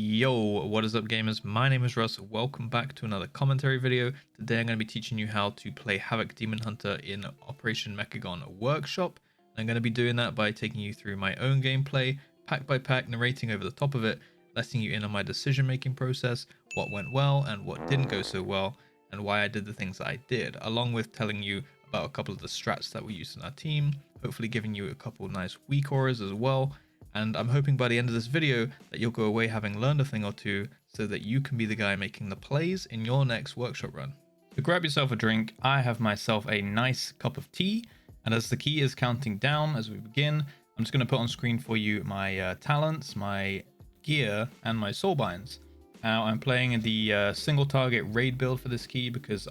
Yo, what is up gamers? My name is Russ. Welcome back to another commentary video. Today I'm going to be teaching you how to play Havoc Demon Hunter in Operation Mechagon Workshop. I'm going to be doing that by taking you through my own gameplay, pack by pack, narrating over the top of it, letting you in on my decision making process, what went well and what didn't go so well, and why I did the things that I did, along with telling you about a couple of the strats that we used in our team, hopefully giving you a couple of nice weak auras as well. And I'm hoping by the end of this video that you'll go away having learned a thing or two so that you can be the guy making the plays in your next workshop run. So grab yourself a drink. I have myself a nice cup of tea, and as the key is counting down as we begin, I'm just going to put on screen for you my talents, my gear, and my soulbinds. Now I'm playing in the single target raid build for this key because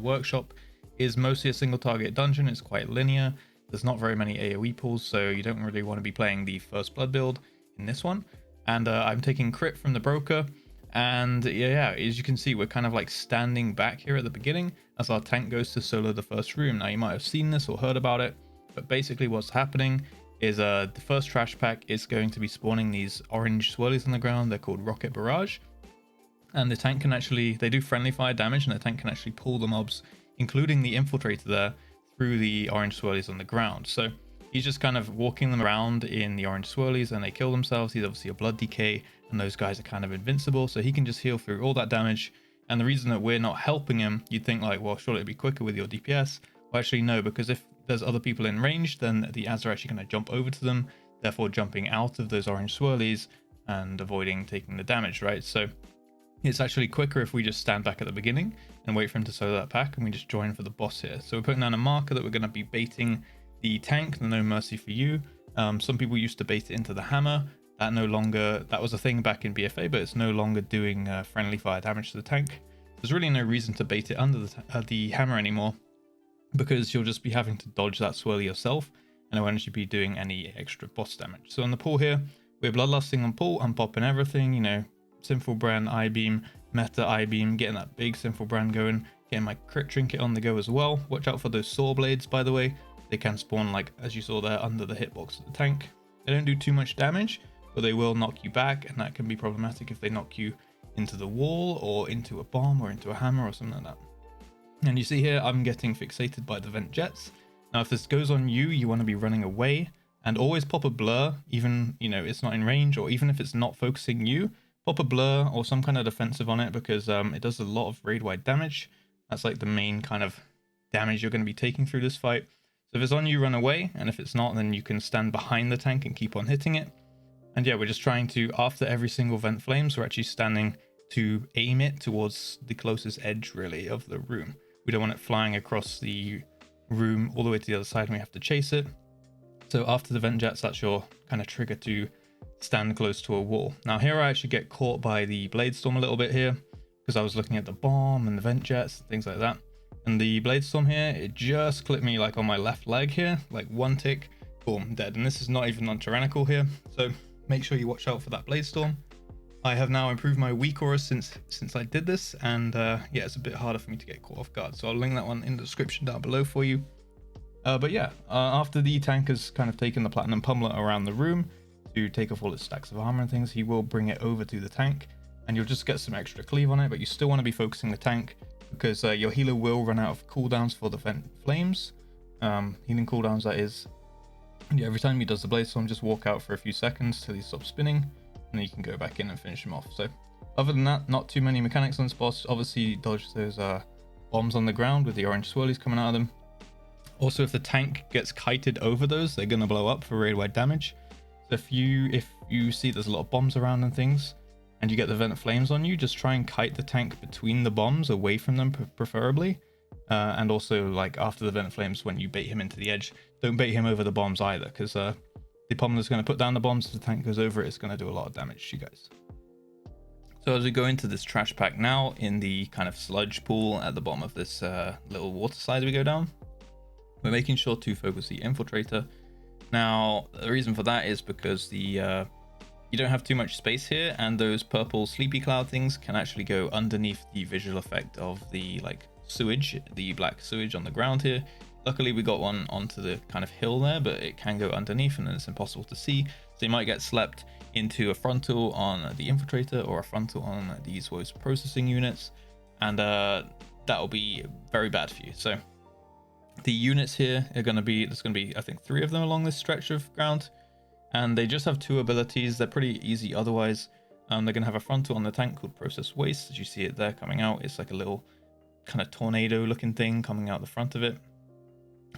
Workshop is mostly a single target dungeon. It's quite linear. There's not very many AoE pools, so you don't really want to be playing the first blood build in this one. And I'm taking crit from the broker. And yeah, as you can see, we're kind of like standing back here at the beginning as our tank goes to solo the first room. Now you might have seen this or heard about it, but basically what's happening is the first trash pack is going to be spawning these orange swirlies on the ground. They're called Rocket Barrage. And the tank can actually, they do friendly fire damage, and the tank can actually pull the mobs, including the infiltrator there, through the orange swirlies on the ground. So he's just kind of walking them around in the orange swirlies and they kill themselves. He's obviously a blood decay and those guys are kind of invincible, so he can just heal through all that damage. And the reason that we're not helping him, you'd think like, well, surely it'd be quicker with your DPS. Well, actually no, because if there's other people in range, then the ads are actually going to jump over to them, therefore jumping out of those orange swirlies and avoiding taking the damage, right? So it's actually quicker if we just stand back at the beginning and wait for him to solo that pack, and we just join for the boss here. So we're putting down a marker that we're going to be baiting the tank, the No Mercy for You. Some people used to bait it into the hammer. That was a thing back in BFA, but it's no longer doing friendly fire damage to the tank. There's really no reason to bait it under the hammer anymore, because you'll just be having to dodge that swirly yourself, and it won't actually be doing any extra boss damage. So on the pull here, we're bloodlusting on pull, I'm popping everything, you know, Sinful Brand, I-Beam, Meta I-Beam, getting that big Sinful Brand going, getting my crit trinket on the go as well. Watch out for those saw blades, by the way. They can spawn, like as you saw there, under the hitbox of the tank. They don't do too much damage, but they will knock you back, and that can be problematic if they knock you into the wall or into a bomb or into a hammer or something like that. And you see here, I'm getting fixated by the vent jets. Now if this goes on you, you want to be running away, and always pop a blur, even, you know, it's not in range, or even if it's not focusing you, pop a blur or some kind of defensive on it, because it does a lot of raid-wide damage. That's like the main kind of damage you're going to be taking through this fight. So if it's on you, run away, and if it's not, then you can stand behind the tank and keep on hitting it. And yeah, we're just trying to, after every single vent flames, we're actually standing to aim it towards the closest edge, really, of the room. We don't want it flying across the room all the way to the other side, and we have to chase it. So after the vent jets, that's your kind of trigger to stand close to a wall. Now here I actually get caught by the blade storm a little bit here, because I was looking at the bomb and the vent jets, things like that. And the blade storm here, it just clipped me like on my left leg here, like one tick, boom, dead. And this is not even on tyrannical here, so make sure you watch out for that blade storm. I have now improved my weak aura since I did this, and yeah, it's a bit harder for me to get caught off guard, so I'll link that one in the description down below for you. But yeah, after the tank has kind of taken the platinum pummeler around the room to take off all its stacks of armor and things, he will bring it over to the tank, and you'll just get some extra cleave on it, but you still want to be focusing the tank, because your healer will run out of cooldowns for the vent flames, healing cooldowns that is. And yeah, every time he does the blade storm, just walk out for a few seconds till he stops spinning, and then you can go back in and finish him off. So other than that, not too many mechanics on this boss. Obviously dodge those bombs on the ground with the orange swirlies coming out of them. Also, if the tank gets kited over those, they're going to blow up for raid-wide damage. So if you see there's a lot of bombs around and things, and you get the vent flames on you, just try and kite the tank between the bombs, away from them preferably. And also, like after the vent flames, when you bait him into the edge, don't bait him over the bombs either, because the pummeler's going to put down the bombs. If the tank goes over it, it's going to do a lot of damage to you guys. So as we go into this trash pack now, in the kind of sludge pool at the bottom of this little water slide we go down, we're making sure to focus the infiltrator. Now the reason for that is because you don't have too much space here, and those purple sleepy cloud things can actually go underneath the visual effect of the like sewage, the black sewage on the ground here. Luckily we got one onto the kind of hill there, but it can go underneath and then it's impossible to see. So you might get slept into a frontal on the infiltrator or a frontal on these voice processing units, and that'll be very bad for you. So the units here are going to be, there's going to be I think 3 of them along this stretch of ground, and they just have 2 abilities. They're pretty easy otherwise. They're going to have a frontal on the tank called Process Waste, as you see it there coming out. It's like a little kind of tornado looking thing coming out the front of it,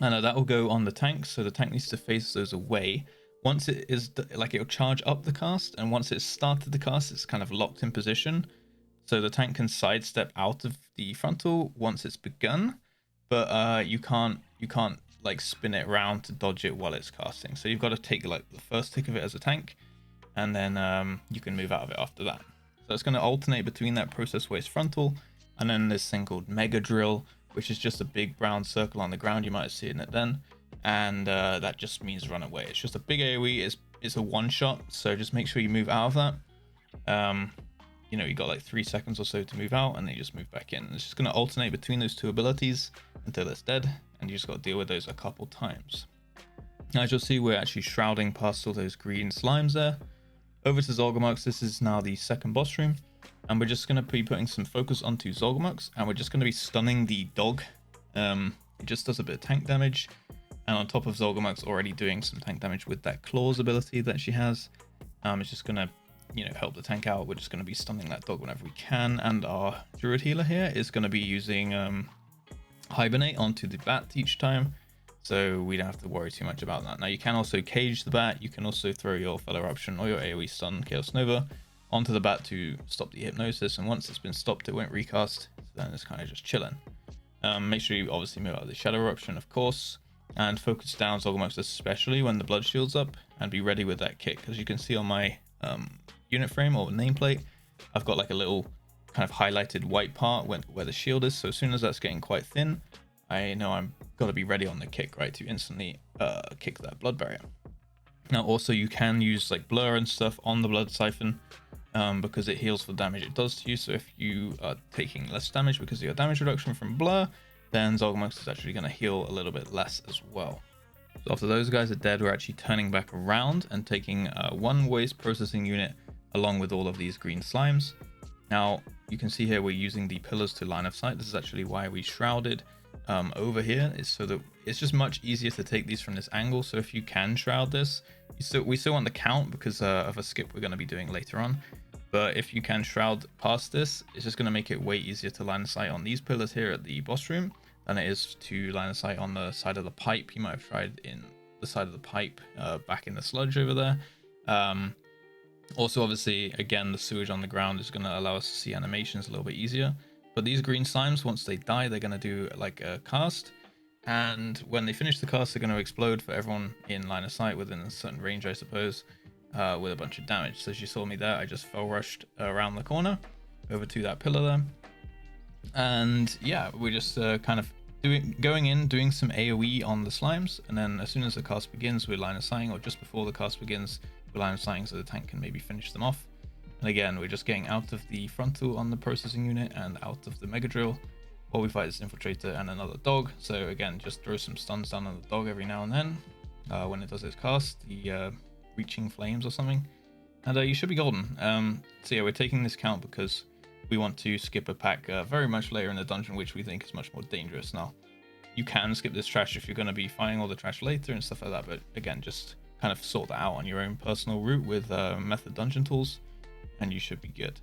and that will go on the tank, so the tank needs to face those away. Once it is, like, it'll charge up the cast, and once it's started the cast, it's kind of locked in position, so the tank can sidestep out of the frontal once it's begun, but you can't like spin it around to dodge it while it's casting. So you've got to take like the first tick of it as a tank, and then you can move out of it after that. So it's going to alternate between that Process Waste frontal and then this thing called Mega Drill, which is just a big brown circle on the ground. You might have seen it then, and that just means run away. It's just a big AoE. It's a one shot, so just make sure you move out of that. You know, you got like 3 seconds or so to move out, and then you just move back in. It's just going to alternate between those 2 abilities until it's dead, and you just got to deal with those a couple times. Now, as you'll see, we're actually shrouding past all those green slimes there. Over to Zolgamux. This is now the second boss room, and we're just going to be putting some focus onto Zolgamux, and we're just going to be stunning the dog. It just does a bit of tank damage, and on top of Zolgamux already doing some tank damage with that claws ability that she has, it's just going to, you know, help the tank out. We're just going to be stunning that dog whenever we can, and our druid healer here is going to be using hibernate onto the bat each time, so we don't have to worry too much about that. Now, you can also cage the bat. You can also throw your fellow eruption or your AoE stun Chaos Nova onto the bat to stop the hypnosis, and once it's been stopped, it won't recast, so then it's kind of just chilling. Make sure you obviously move out of the shadow eruption, of course, and focus down Zolgamux, especially when the blood shield's up, and be ready with that kick. As you can see on my unit frame or nameplate, I've got like a little kind of highlighted white part where the shield is, so as soon as that's getting quite thin, I know I'm got to be ready on the kick, right, to instantly kick that blood barrier. Now, also, you can use like blur and stuff on the blood siphon, because it heals for damage it does to you. So if you are taking less damage because of your damage reduction from blur, then Zolgamux is actually going to heal a little bit less as well. So after those guys are dead, we're actually turning back around and taking one waste processing unit along with all of these green slimes. Now, you can see here we're using the pillars to line of sight. This is actually why we shrouded over here, is so that it's just much easier to take these from this angle. So if you can shroud this, we still want the count because of a skip we're going to be doing later on. But if you can shroud past this, it's just going to make it way easier to line of sight on these pillars here at the boss room than it is to line of sight on the side of the pipe. You might have tried in the side of the pipe back in the sludge over there. Also, obviously, again, the sewage on the ground is going to allow us to see animations a little bit easier. But these green slimes, once they die, they're going to do like a cast. And when they finish the cast, they're going to explode for everyone in line of sight within a certain range, I suppose, with a bunch of damage. So as you saw me there, I just fell rushed around the corner over to that pillar there. And yeah, we're just kind of going in, doing some AoE on the slimes. And then as soon as the cast begins, we're line of sighting, or just before the cast begins, we're line of sighting so the tank can maybe finish them off. And again, we're just getting out of the frontal on the processing unit and out of the mega drill while we fight this infiltrator and another dog. So again, just throw some stuns down on the dog every now and then when it does its cast, the reaching flames or something, and you should be golden. So yeah, we're taking this count because we want to skip a pack very much later in the dungeon, which we think is much more dangerous. Now, you can skip this trash if you're going to be fighting all the trash later and stuff like that, but again, just kind of sort that out on your own personal route with method dungeon tools, and you should be good.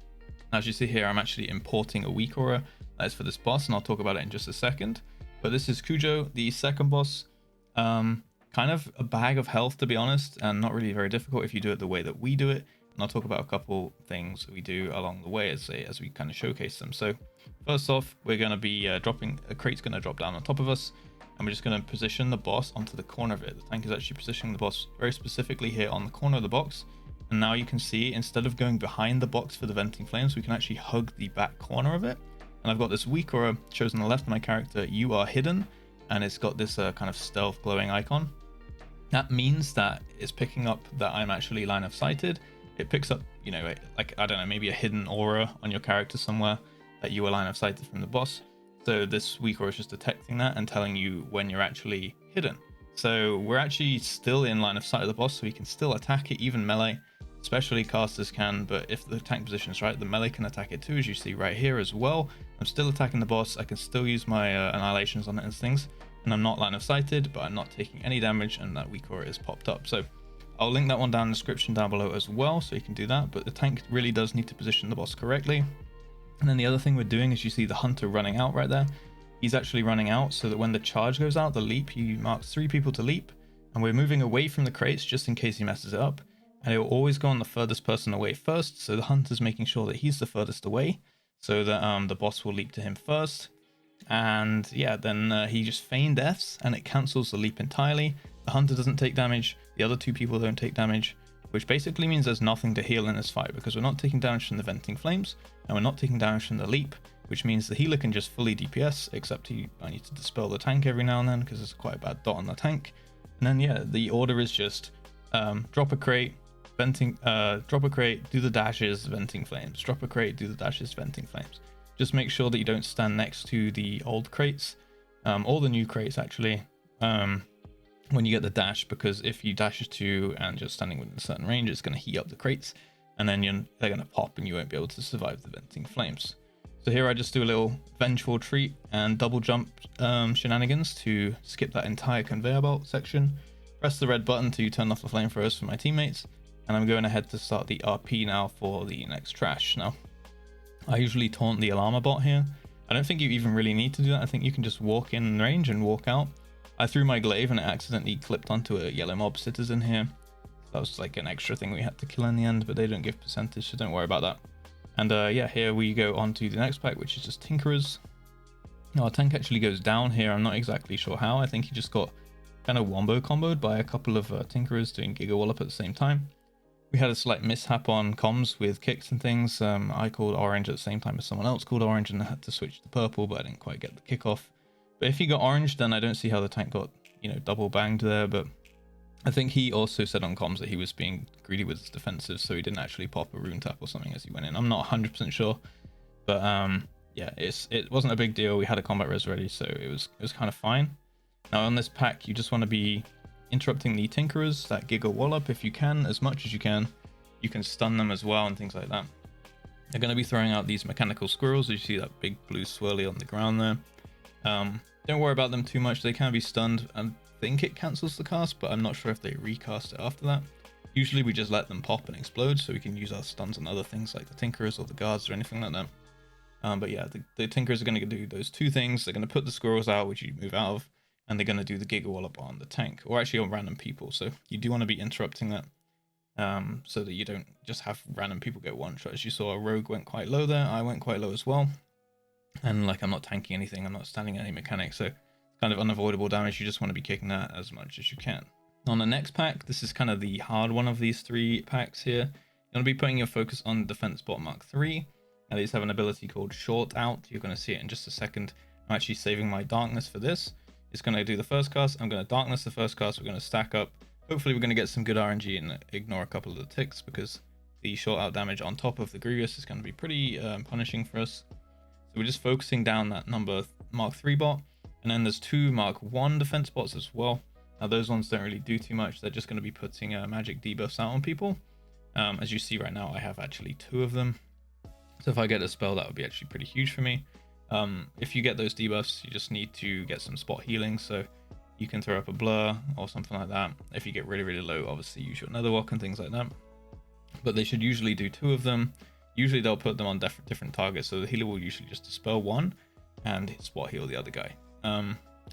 Now, as you see here, I'm actually importing a weak aura. That is for this boss, and I'll talk about it in just a second. But this is Cujo, the second boss. Kind of a bag of health, to be honest, and not really very difficult if you do it the way that we do it. And I'll talk about a couple things that we do along the way as we kind of showcase them. So first off, we're going to be dropping, a crate's going to drop down on top of us, and we're just going to position the boss onto the corner of it. The tank is actually positioning the boss very specifically here on the corner of the box. And now you can see, instead of going behind the box for the venting flames, we can actually hug the back corner of it. And I've got this weak aura chosen on the left of my character, You Are Hidden, and it's got this kind of stealth glowing icon. That means that it's picking up that I'm actually line of sighted. It picks up, you know, like, I don't know, maybe a hidden aura on your character somewhere that you were line of sighted from the boss. So this weak aura is just detecting that and telling you when you're actually hidden. So we're actually still in line of sight of the boss, so we can still attack it, even melee. Especially casters can, but if the tank position is right, the melee can attack it too, as you see right here as well. I'm still attacking the boss. I can still use my annihilations on it and things, and I'm not line of sighted, but I'm not taking any damage, and that weak aura is popped up. So I'll link that one down in the description down below as well, so you can do that. But the tank really does need to position the boss correctly. And then the other thing we're doing is you see the hunter running out right there. He's actually running out so that when the charge goes out, the leap, you mark 3 people to leap, and we're moving away from the crates just in case he messes it up. And it will always go on the furthest person away first, so the hunter's making sure that he's the furthest away, so that the boss will leap to him first. And yeah, then he just feign deaths, and it cancels the leap entirely. The hunter doesn't take damage, the other 2 people don't take damage, which basically means there's nothing to heal in this fight, because we're not taking damage from the venting flames, and we're not taking damage from the leap, which means the healer can just fully DPS, except I need to dispel the tank every now and then, because there's quite a bad dot on the tank. And then yeah, the order is just drop a crate, drop a crate, do the dashes, venting flames, drop a crate, do the dashes, venting flames. Just make sure that you don't stand next to the old crates, or the new crates actually, when you get the dash, because if you dash to and just standing within a certain range, it's going to heat up the crates, and then they're going to pop and you won't be able to survive the venting flames. So here I just do a little vengeful retreat and double jump shenanigans to skip that entire conveyor belt section. Press the red button to turn off the flamethrowers for my teammates, and I'm going ahead to start the RP now for the next trash. Now, I usually taunt the alarma bot here. I don't think you even really need to do that. I think you can just walk in range and walk out. I threw my glaive and it accidentally clipped onto a yellow mob citizen here. That was like an extra thing we had to kill in the end, but they don't give percentage, so don't worry about that. And yeah, here we go on to the next pack, which is just Tinkerers. Now, our tank actually goes down here. I'm not exactly sure how. I think he just got kind of wombo comboed by a couple of Tinkerers doing Giga Wallop at the same time. We had a slight mishap on comms with kicks and things. I called orange at the same time as someone else called orange, and I had to switch to purple, but I didn't quite get the kick off. But if he got orange, then I don't see how the tank got, you know, double banged there. But I think he also said on comms that he was being greedy with his defensive, so he didn't actually pop a rune tap or something as he went in. I'm not 100% sure, but yeah, it wasn't a big deal. We had a combat res ready, so it was kind of fine. Now on this pack, you just want to be interrupting the Tinkerers, that Giga Wallop if you can, as much as you can. You can stun them as well and things like that. They're going to be throwing out these mechanical squirrels. You see that big blue swirly on the ground there. Don't worry about them too much. They can be stunned. I think it cancels the cast, but I'm not sure if they recast it after that. Usually we just let them pop and explode, so we can use our stuns on other things like the Tinkerers or the guards or anything like that. But yeah, the Tinkerers are going to do those 2 things. They're going to put the squirrels out, which you move out of, and they're going to do the Giga Wallop on the tank, or actually on random people. So you do want to be interrupting that, so that you don't just have random people get one shot. As you saw, a rogue went quite low there. I went quite low as well. And like, I'm not tanking anything. I'm not standing any mechanics. So it's kind of unavoidable damage. You just want to be kicking that as much as you can. On the next pack, this is kind of the hard one of these 3 packs here. You're going to be putting your focus on Defense Bot Mark 3. Now these have an ability called Short Out. You're going to see it in just a second. I'm actually saving my Darkness for this. It's going to do the first cast. I'm going to Darkness the first cast. We're going to stack up. Hopefully we're going to get some good RNG and ignore a couple of the ticks, because the Short Out damage on top of the Grievous is going to be pretty punishing for us. So we're just focusing down that number Mark 3 bot. And then there's 2 Mark 1 defense bots as well. Now those ones don't really do too much. They're just going to be putting magic debuffs out on people. As you see right now, I have actually 2 of them. So if I get a spell, that would be actually pretty huge for me. If you get those debuffs, you just need to get some spot healing. So you can throw up a blur or something like that. If you get really, really low, obviously use your nether walk and things like that. But they should usually do 2 of them. Usually they'll put them on different targets. So the healer will usually just dispel one and spot heal the other guy.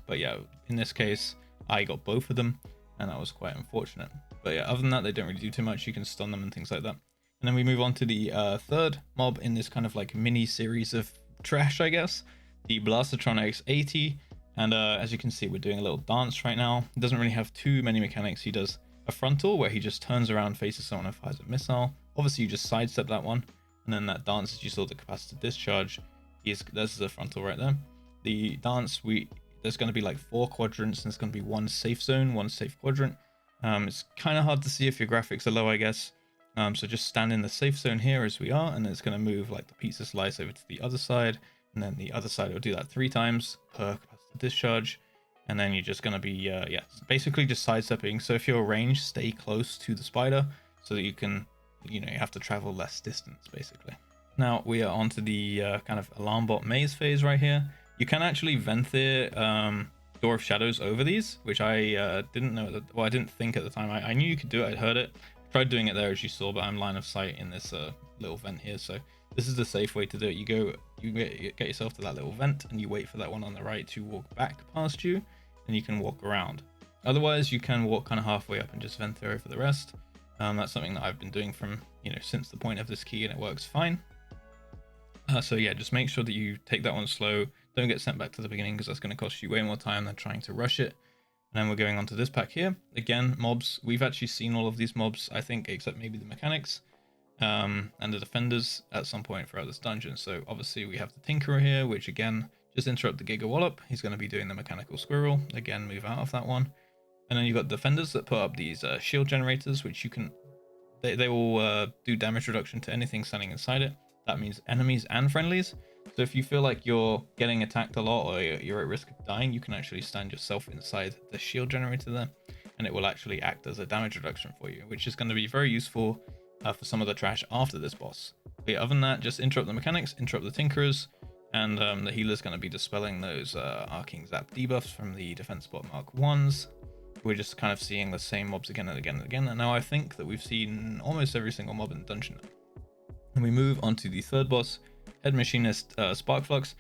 But yeah, in this case, I got both of them, and that was quite unfortunate. But yeah, other than that, they don't really do too much. You can stun them and things like that. And then we move on to the 3rd mob in this kind of like mini series of trash, I guess. The Blastertron X80. And as you can see, we're doing a little dance right now. It doesn't really have too many mechanics. He does a frontal where he just turns around, faces someone and fires a missile. Obviously, you just sidestep that one. And then that dance, as you saw the capacitor discharge, this is a frontal right there. The dance, there's going to be like 4 quadrants, and there's going to be 1 safe zone, 1 safe quadrant. It's kind of hard to see if your graphics are low, I guess. So just stand in the safe zone here as we are, and it's going to move like the pizza slice over to the other side, and then the other side will do that 3 times per capacitor discharge. and then you're just going to be yeah, basically just sidestepping. So if you're ranged, stay close to the spider so that you can, you have to travel less distance basically. Now we are onto the kind of alarm bot maze phase right here. You can actually Venthyr Door of Shadows over these, which I didn't know that, well, I didn't think at the time. I knew you could do it, I'd heard it, tried doing it there as you saw, but I'm line of sight in this little vent here, so this is the safe way to do it. You get yourself to that little vent and you wait for that one on the right to walk back past you, and you can walk around. Otherwise you can walk kind of halfway up and just Venthyr over the rest. That's something that I've been doing from since the point of this key, and it works fine. So yeah, just make sure that you take that one slow. Don't get sent back to the beginning because that's going to cost you way more time than trying to rush it. And then we're going on to this pack here. Again, mobs. We've actually seen all of these mobs, I think, except maybe the mechanics and the defenders at some point throughout this dungeon. So obviously we have the Tinkerer here, which again, just interrupt the Giga Wallop. He's going to be doing the mechanical squirrel. Again, move out of that one. And then you've got defenders that put up these shield generators, which you can, they will do damage reduction to anything standing inside it. That means enemies and friendlies. So if you feel like you're getting attacked a lot or you're at risk of dying, you can actually stand yourself inside the shield generator there, and it will actually act as a damage reduction for you, which is going to be very useful for some of the trash after this boss. But yeah, other than that, just interrupt the mechanics, interrupt the Tinkerers, and the healer's going to be dispelling those Arcing Zap debuffs from the Defense Bot Mark 1s. We're just kind of seeing the same mobs again and again and again, and now I think that we've seen almost every single mob in the dungeon now. And we move on to the third boss, Head Machinist Sparkflux.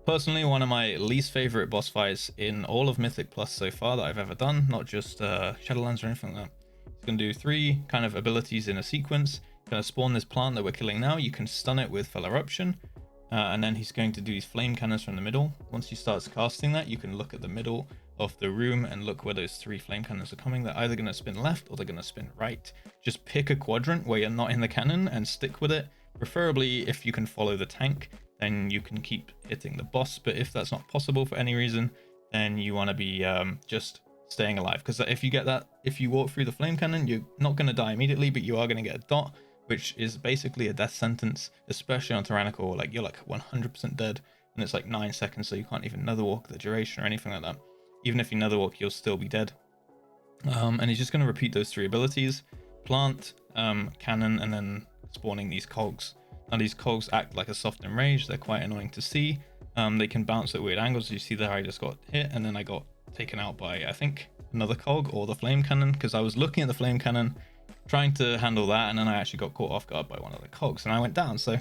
Personally, one of my least favorite boss fights in all of Mythic Plus so far that I've ever done, not just Shadowlands or anything like that. It's going to do 3 kind of abilities in a sequence. Going to spawn this plant that we're killing now. You can stun it with Fell Eruption, and then he's going to do these flame cannons from the middle. Once he starts casting that, you can look at the middle of the room and look where those 3 flame cannons are coming. They're either going to spin left or they're going to spin right. Just pick a quadrant where you're not in the cannon and stick with it. Preferably if you can follow the tank, then you can keep hitting the boss, but if that's not possible for any reason, then you want to be just staying alive, because if you get that, if you walk through the flame cannon, you're not going to die immediately, but you are going to get a dot, which is basically a death sentence, especially on Tyrannical. Like, you're like 100% dead, and it's like 9 seconds, so you can't even nether walk the duration or anything like that. Even if you nether walk, you'll still be dead. And he's just going to repeat those 3 abilities: plant, cannon, and then spawning these cogs. Now these cogs act like a soft enrage. They're quite annoying to see. They can bounce at weird angles. You see there, I just got hit and then I got taken out by, I think, another cog or the flame cannon, because I was looking at the flame cannon trying to handle that, and then I actually got caught off guard by one of the cogs and I went down. So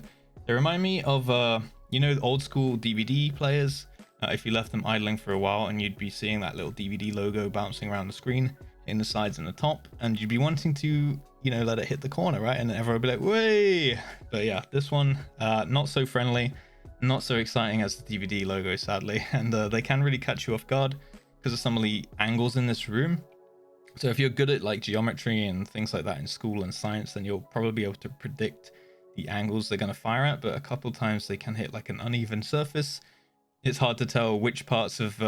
they remind me of the old school DVD players. If you left them idling for a while, and you'd be seeing that little DVD logo bouncing around the screen in the sides and the top, and you'd be wanting to let it hit the corner, right? And then everyone would be like, way. But yeah, this one, not so friendly, not so exciting as the DVD logo, sadly. And they can really catch you off guard because of some of the angles in this room. So if you're good at like geometry and things like that in school and science, then you'll probably be able to predict the angles they're going to fire at. But a couple of times they can hit like an uneven surface. It's hard to tell which parts of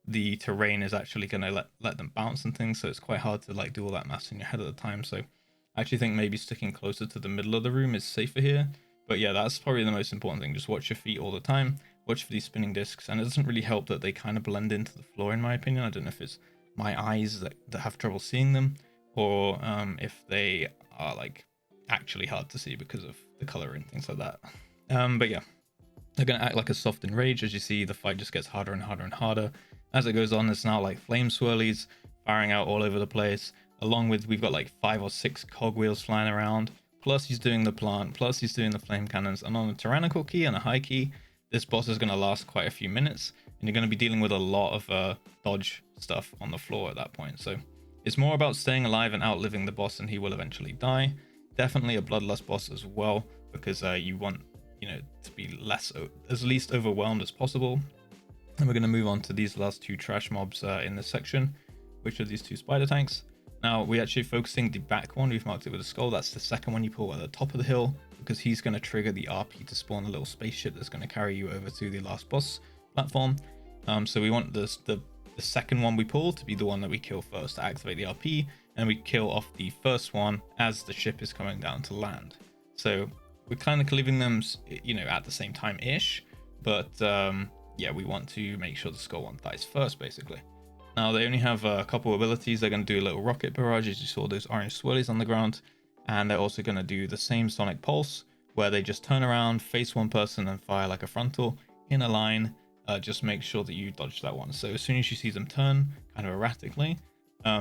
the terrain is actually going to let them bounce and things. So it's quite hard to like do all that maths in your head at the time. So I actually think maybe sticking closer to the middle of the room is safer here. But yeah, that's probably the most important thing. Just watch your feet all the time. Watch for these spinning discs. And it doesn't really help that they kind of blend into the floor, in my opinion. I don't know if it's my eyes that have trouble seeing them, or if they are like actually hard to see because of the color and things like that. But yeah, they're going to act like a soft enrage. As you see, the fight just gets harder and harder and harder. As it goes on, it's now like flame swirlies firing out all over the place. Along with, we've got like 5 or 6 cogwheels flying around, plus he's doing the plant, plus he's doing the flame cannons. And on a tyrannical key and a high key, this boss is going to last quite a few minutes, and you're going to be dealing with a lot of dodge stuff on the floor at that point. So it's more about staying alive and outliving the boss, and he will eventually die. Definitely a bloodlust boss as well, because you want to be as least overwhelmed as possible. And we're going to move on to these last 2 trash mobs in this section, which are these 2 spider tanks. Now, we're actually focusing the back one. We've marked it with a skull. That's the second one you pull at the top of the hill, because he's going to trigger the RP to spawn a little spaceship that's going to carry you over to the last boss platform. So we want the second one we pull to be the one that we kill first to activate the RP, and we kill off the first one as the ship is coming down to land. So we're kind of leaving them, at the same time-ish, but yeah, we want to make sure the skull one dies first, basically. Now they only have a couple abilities. They're going to do a little rocket barrage, as you saw those orange swirlies on the ground, and they're also going to do the same sonic pulse, where they just turn around, face one person, and fire like a frontal in a line. Just make sure that you dodge that one. So as soon as you see them turn kind of erratically,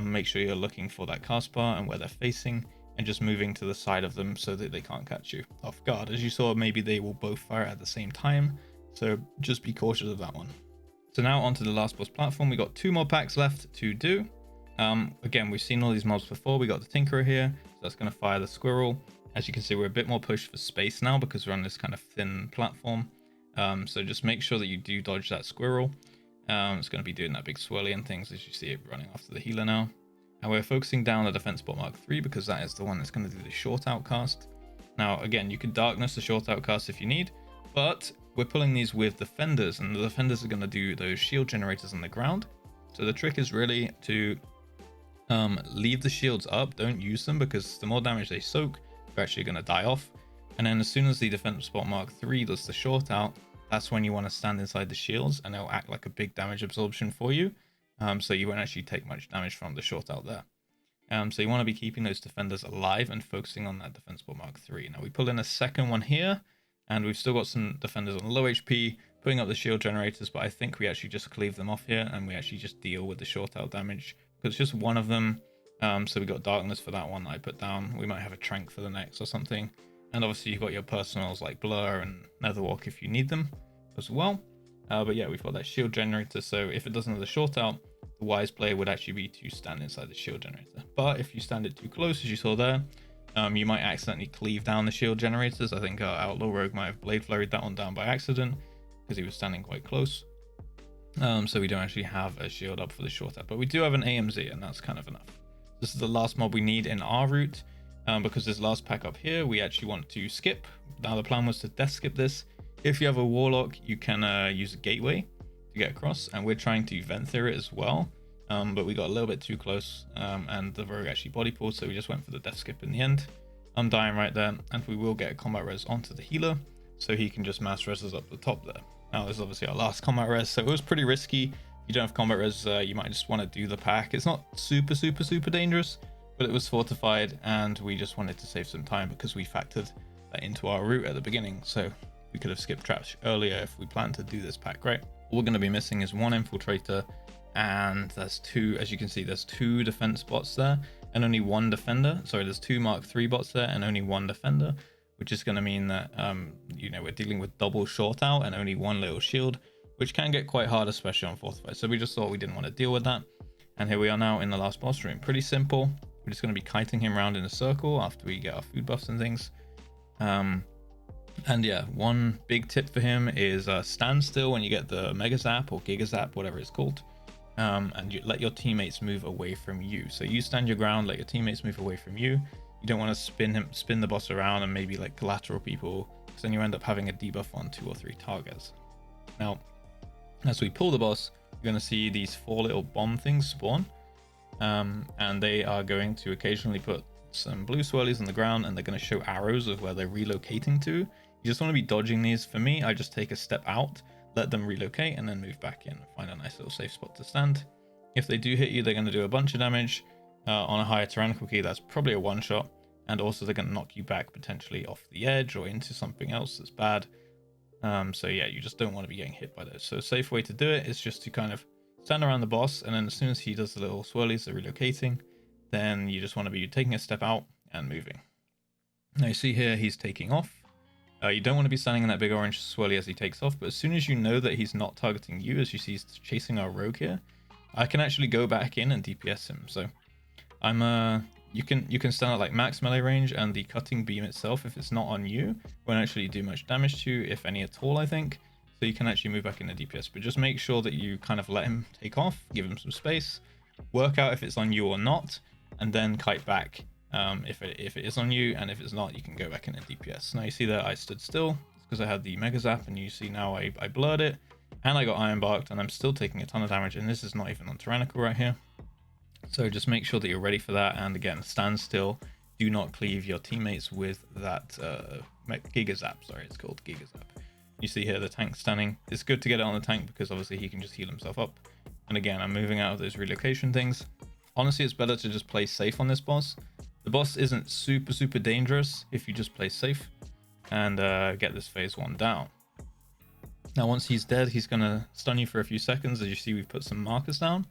make sure you're looking for that cast bar and where they're facing, and just moving to the side of them so that they can't catch you off guard. As you saw, maybe they will both fire at the same time, so just be cautious of that one. So now onto the last boss platform. We got 2 more packs left to do. Again, we've seen all these mobs before. We got the Tinkerer here, so that's going to fire the squirrel. As you can see, we're a bit more pushed for space now because we're on this kind of thin platform. So just make sure that you do dodge that squirrel. It's going to be doing that big swirly and things, as you see it running after the healer now. And we're focusing down the defense bot Mark 3 because that is the one that's going to do the short outcast. Now, again, you can darkness the short outcast if you need, but we're pulling these with defenders, and the defenders are going to do those shield generators on the ground. So the trick is really to leave the shields up, don't use them, because the more damage they soak, they're actually going to die off. And then as soon as the defense bot Mark 3 does the short out, that's when you want to stand inside the shields, and they'll act like a big damage absorption for you. So you won't actually take much damage from the short out there. So you want to be keeping those defenders alive and focusing on that defense bot Mark 3. Now we pull in a second one here, and we've still got some defenders on low HP, putting up the shield generators, but I think we actually just cleave them off here, and we actually just deal with the short out damage, because it's just one of them. So we got darkness for that one that I put down. We might have a trank for the next or something. And obviously you've got your personals like Blur and Netherwalk if you need them as well. But yeah, we've got that shield generator, so if it doesn't have the short out, the wise play would actually be to stand inside the shield generator. But if you stand it too close, as you saw there, you might accidentally cleave down the shield generators. I think Outlaw Rogue might have blade flurried that one down by accident because he was standing quite close. So we don't actually have a shield up for the short out, but we do have an AMZ, and that's kind of enough. This is the last mob we need in our route, because this last pack up here we actually want to skip. Now the plan was to death skip this. If you have a warlock, you can use a gateway to get across, and we're trying to vent through it as well. But we got a little bit too close, and the rogue actually body pulled, so we just went for the death skip in the end. I'm dying right there, and we will get a combat res onto the healer, so he can just mass res us up the top there. Now this is obviously our last combat res, so it was pretty risky. If you don't have combat res, you might just want to do the pack. It's not super dangerous, but it was fortified, and we just wanted to save some time because we factored that into our route at the beginning, so we could have skipped traps earlier if we planned to do this pack, right? All we're going to be missing is 1 infiltrator, and there's 2, as you can see, there's 2 defense bots there and only 1 defender. Sorry, there's 2 Mark 3 bots there and only 1 defender, which is going to mean that you know, we're dealing with double short out and only 1 little shield, which can get quite hard, especially on fortified. So we just thought we didn't want to deal with that, and here we are now in the last boss room. Pretty simple. We're just going to be kiting him around in a circle after we get our food buffs and things. And yeah, one big tip for him is stand still when you get the Mega Zap or Giga Zap, whatever it's called, and you let your teammates move away from you. So you stand your ground, let your teammates move away from you. You don't want to spin the boss around and maybe like collateral people, because then you end up having a debuff on 2 or 3 targets. Now, as we pull the boss, you're going to see these 4 little bomb things spawn, and they are going to occasionally put some blue swirlies on the ground, and they're going to show arrows of where they're relocating to. You just want to be dodging these. For me, I just take a step out, let them relocate, and then move back in. Find a nice little safe spot to stand. If they do hit you, they're going to do a bunch of damage. On a higher tyrannical key, that's probably a one-shot, and also they're going to knock you back potentially off the edge or into something else that's bad. So yeah, you just don't want to be getting hit by those. So a safe way to do it is just to kind of stand around the boss, and then as soon as he does the little swirlies, they're relocating, then you just want to be taking a step out and moving. Now you see here he's taking off. You don't want to be standing in that big orange swirly as he takes off, but as soon as you know that he's not targeting you, as you see he's chasing our rogue here, I can actually go back in and DPS him. So you can stand at like max melee range, and the cutting beam itself, if it's not on you, won't actually do much damage to you, if any at all, I think. So you can actually move back into DPS, but just make sure that you kind of let him take off, give him some space, work out if it's on you or not, and then kite back if it is on you, and if it's not, you can go back into DPS. Now you see that I stood still because I had the Mega Zap, and you see now I blurred it, and I got Iron Barked, and I'm still taking a ton of damage, and this is not even on Tyrannical right here. So just make sure that you're ready for that, and again, stand still. Do not cleave your teammates with that Giga Zap. Sorry, it's called Giga Zap. You see here the tank standing. It's good to get it on the tank because obviously he can just heal himself up. And again, I'm moving out of those relocation things. Honestly, it's better to just play safe on this boss. The boss isn't super dangerous if you just play safe and get this phase 1 down. Now, once he's dead, he's going to stun you for a few seconds. As you see, we've put some markers down.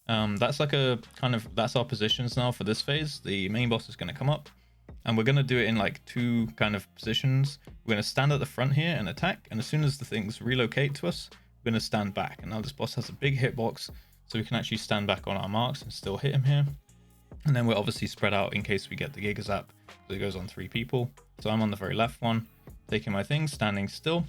That's like a kind of, that's our positions now for this phase. The main boss is going to come up, and we're going to do it in like 2 kind of positions. We're going to stand at the front here and attack, and as soon as the things relocate to us, we're going to stand back. And now this boss has a big hitbox, so we can actually stand back on our marks and still hit him here. And then we're obviously spread out in case we get the Giga Zap, so it goes on 3 people. So I'm on the very left one, taking my thing, standing still,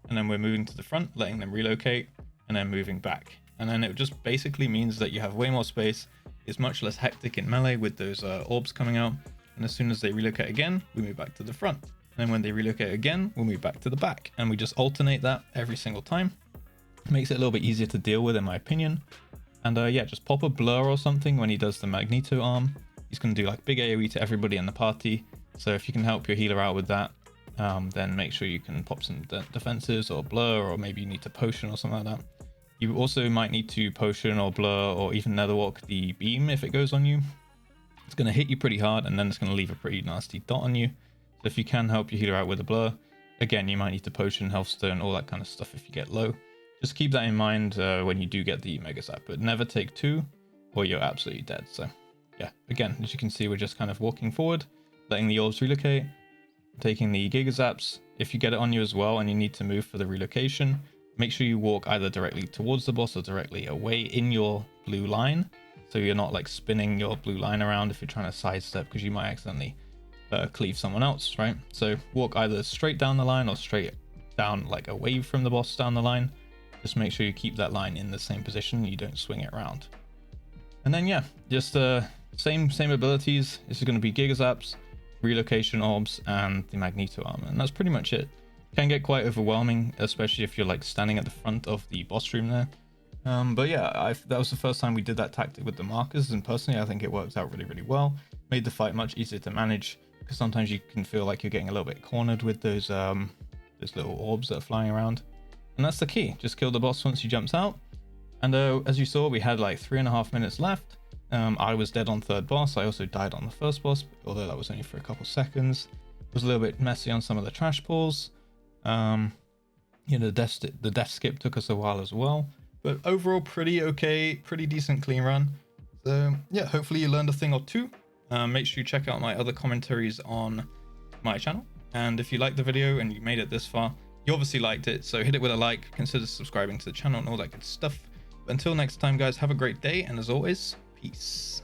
and then we're moving to the front, letting them relocate, and then moving back. And then it just basically means that you have way more space. It's much less hectic in melee with those orbs coming out. And as soon as they relocate again, we move back to the front. And then when they relocate again, we'll move back to the back. And we just alternate that every single time. It makes it a little bit easier to deal with, in my opinion. And yeah, just pop a blur or something when he does the Magneto arm. He's going to do like big AoE to everybody in the party. So if you can help your healer out with that, then make sure you can pop some defenses or blur, or maybe you need to potion or something like that. You also might need to potion or blur or even netherwalk the beam if it goes on you. It's going to hit you pretty hard, and then it's going to leave a pretty nasty dot on you. So if you can help your healer out with a blur, again, you might need to potion, healthstone, all that kind of stuff if you get low. Just keep that in mind when you do get the Mega Zap, but never take 2 or you're absolutely dead. So yeah, again, as you can see, we're just kind of walking forward, letting the orbs relocate, taking the Giga Zaps. If you get it on you as well and you need to move for the relocation, make sure you walk either directly towards the boss or directly away in your blue line. So you're not like spinning your blue line around if you're trying to sidestep, because you might accidentally cleave someone else, right? So walk either straight down the line or straight down, like away from the boss down the line. Just make sure you keep that line in the same position, you don't swing it around. And then yeah, just same abilities. This is going to be Giga Zaps, relocation orbs, and the Magneto armor, and that's pretty much it. Can get quite overwhelming, especially if you're like standing at the front of the boss room there. But yeah, that was the first time we did that tactic with the markers, and personally I think it worked out really well. Made the fight much easier to manage, because sometimes you can feel like you're getting a little bit cornered with those little orbs that are flying around. And that's the key, just kill the boss once he jumps out. And as you saw, we had like 3.5 minutes left. I was dead on third boss. I also died on the first boss, although that was only for a couple seconds. It was a little bit messy on some of the trash pulls. You know, the death skip took us a while as well, but overall pretty okay, pretty decent clean run. So yeah, hopefully you learned a thing or two. Make sure you check out my other commentaries on my channel, and if you liked the video and you made it this far, you obviously liked it, so hit it with a like, consider subscribing to the channel and all that good stuff. But until next time guys, have a great day, and as always, peace.